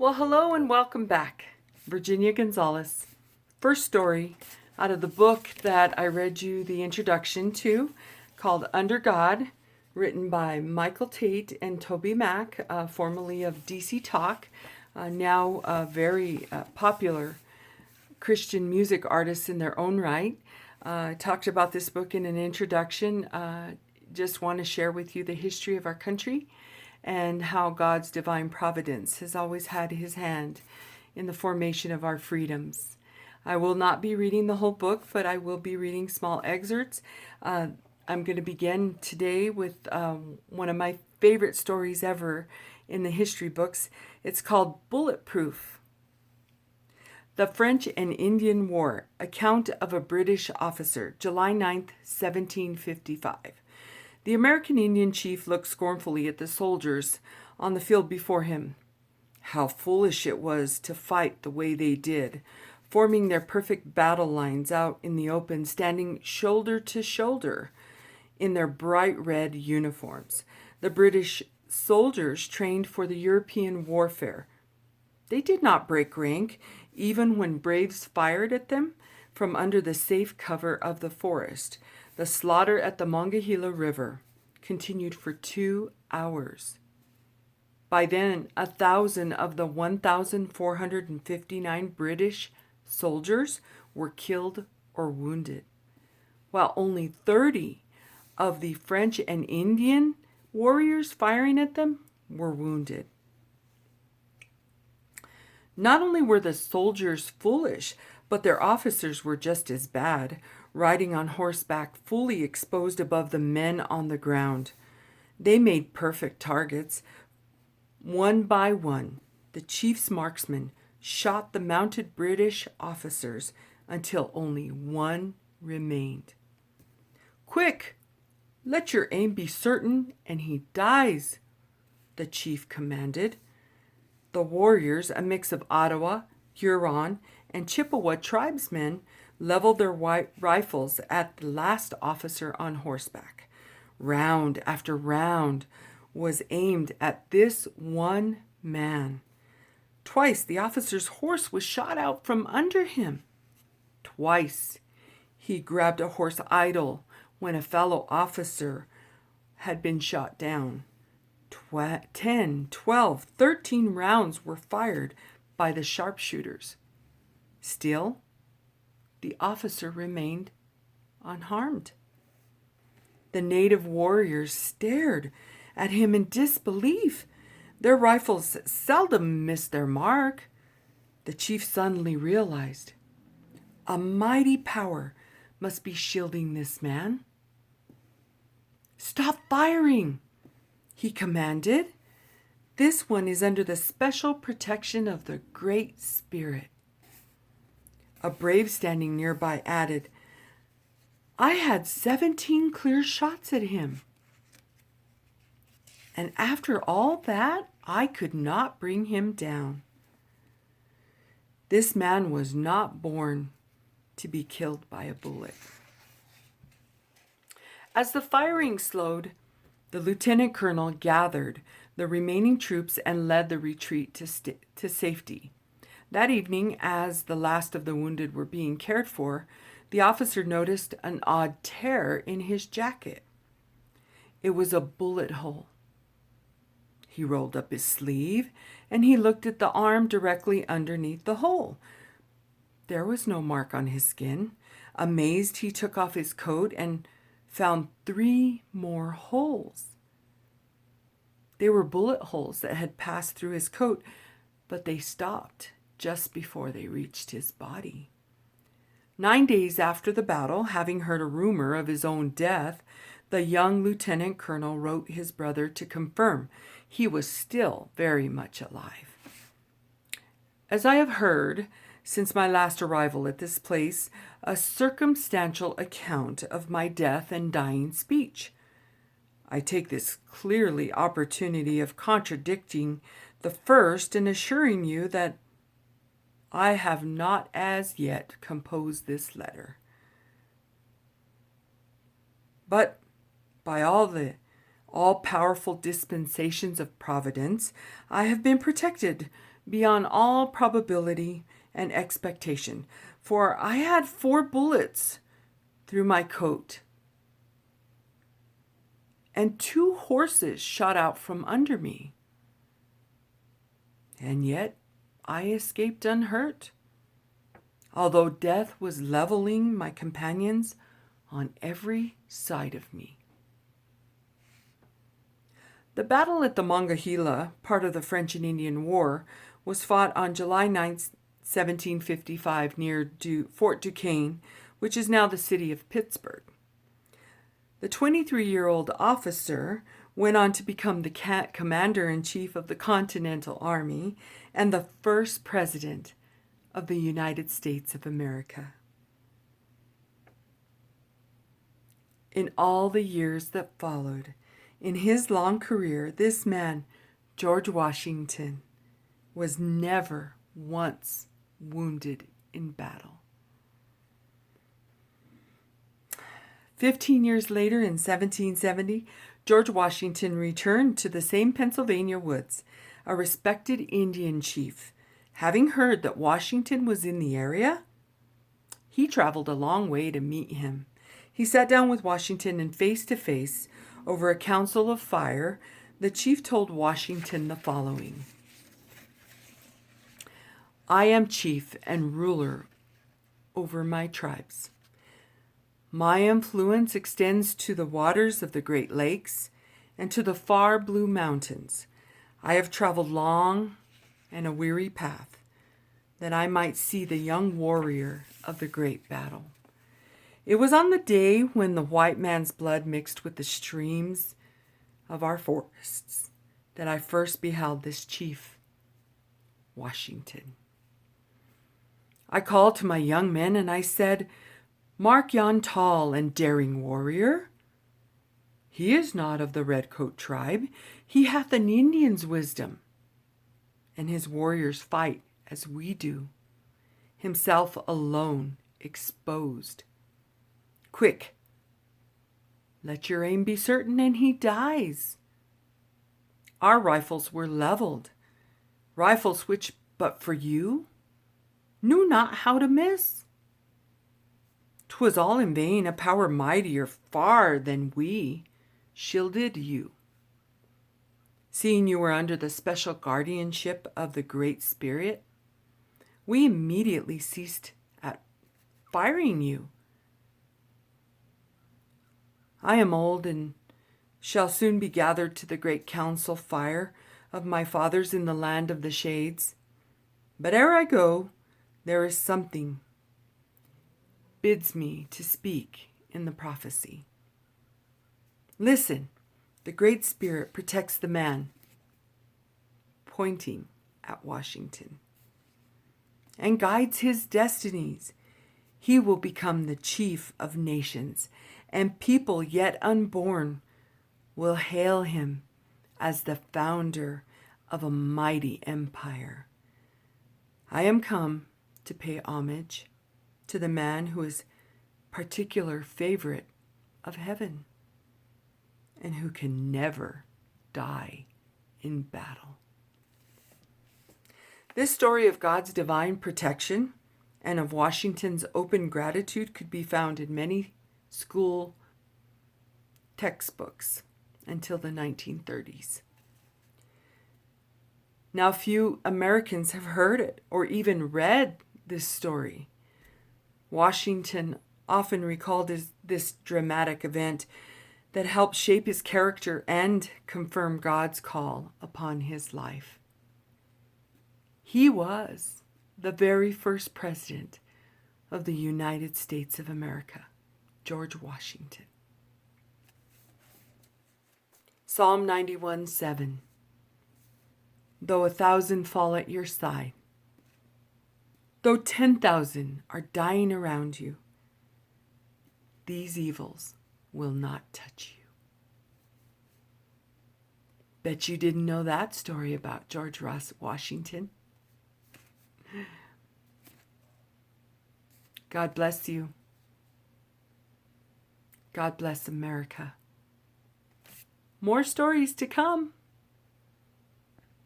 Well, hello and welcome back. Virginia Gonzalez. First story out of the book that I read you the introduction to called Under God, written by Michael Tate and Toby Mack, formerly of DC Talk, now very popular Christian music artists in their own right. I talked about this book in an introduction. Just want to share with you the history of our country and how God's divine providence has always had his hand in the formation of our freedoms. I will not be reading the whole book, but I will be reading small excerpts. I'm going to begin today with one of my favorite stories ever in the history books. It's called Bulletproof. The French and Indian War, Account of a British Officer, July 9th, 1755. The American Indian chief looked scornfully at the soldiers on the field before him. How foolish it was to fight the way they did, forming their perfect battle lines out in the open, standing shoulder to shoulder in their bright red uniforms. The British soldiers trained for the European warfare. They did not break rank, even when braves fired at them from under the safe cover of the forest. The slaughter at the Monongahela River continued for 2 hours. By then, 1,000 of the 1,459 British soldiers were killed or wounded, while only 30 of the French and Indian warriors firing at them were wounded. Not only were the soldiers foolish, but their officers were just as bad, riding on horseback, fully exposed above the men on the ground. They made perfect targets. One by one, the chief's marksmen shot the mounted British officers until only one remained. "Quick, let your aim be certain, and he dies," the chief commanded. The warriors, a mix of Ottawa, Huron, and Chippewa tribesmen, leveled their rifles at the last officer on horseback. Round after round was aimed at this one man. Twice the officer's horse was shot out from under him. Twice he grabbed a horse idle when a fellow officer had been shot down. 10, 12, 13 rounds were fired by the sharpshooters. Still, the officer remained unharmed. The native warriors stared at him in disbelief. Their rifles seldom missed their mark. The chief suddenly realized a mighty power must be shielding this man. "Stop firing," he commanded. "This one is under the special protection of the Great Spirit." A brave standing nearby added, "I had 17 clear shots at him. And after all that, I could not bring him down." This man was not born to be killed by a bullet. As the firing slowed, the lieutenant colonel gathered the remaining troops and led the retreat to safety. That evening, as the last of the wounded were being cared for, the officer noticed an odd tear in his jacket. It was a bullet hole. He rolled up his sleeve and he looked at the arm directly underneath the hole. There was no mark on his skin. Amazed, he took off his coat and found 3 more holes. They were bullet holes that had passed through his coat, but they stopped just before they reached his body. 9 days after the battle, having heard a rumor of his own death, the young lieutenant colonel wrote his brother to confirm he was still very much alive. "As I have heard, since my last arrival at this place, a circumstantial account of my death and dying speech. I take this clearly opportunity of contradicting the first and assuring you that I have not as yet composed this letter. But by all powerful dispensations of providence, I have been protected beyond all probability and expectation, for I had 4 bullets through my coat, and 2 horses shot out from under me. And yet I escaped unhurt, although death was leveling my companions on every side of me. The battle at the Monongahela, part of the French and Indian War, was fought on July 9th, 1755, near Fort Duquesne, which is now the city of Pittsburgh. The 23-year-old officer went on to become the commander-in-chief of the Continental Army and the first president of the United States of America. In all the years that followed, in his long career, this man, George Washington, was never once wounded in battle. 15 years later, in 1770, George Washington returned to the same Pennsylvania woods, a respected Indian chief. Having heard that Washington was in the area, he traveled a long way to meet him. He sat down with Washington, and face to face, over a council of fire, the chief told Washington the following: I am chief and ruler over my tribes. My influence extends to the waters of the Great Lakes and to the far blue mountains. I have traveled long and a weary path, that I might see the young warrior of the great battle. It was on the day when the white man's blood mixed with the streams of our forests that I first beheld this chief, Washington. I called to my young men and I said, Mark yon tall and daring warrior. He is not of the Redcoat tribe. He hath an Indian's wisdom, and his warriors fight as we do, himself alone exposed. Quick, let your aim be certain, and he dies. Our rifles were leveled, rifles which, but for you, knew not how to miss. 'Twas all in vain, a power mightier far than we shielded you. Seeing you were under the special guardianship of the Great Spirit, we immediately ceased at firing you. I am old and shall soon be gathered to the great council fire of my fathers in the land of the shades. But ere I go, there is something bids me to speak in the prophecy. Listen, the Great Spirit protects the man, pointing at Washington, and guides his destinies. He will become the chief of nations, and people yet unborn will hail him as the founder of a mighty empire. I am come to pay homage to the man who is particular favorite of heaven and who can never die in battle. This story of God's divine protection and of Washington's open gratitude could be found in many school textbooks until the 1930s. Now, few Americans have heard it or even read this story. Washington often recalled this dramatic event that helped shape his character and confirm God's call upon his life. He was the very first president of the United States of America, George Washington. Psalm 91:7. Though 1,000 fall at your side, though 10,000 are dying around you, these evils will not touch you. Bet you didn't know that story about George Washington. God bless you. God bless America. More stories to come.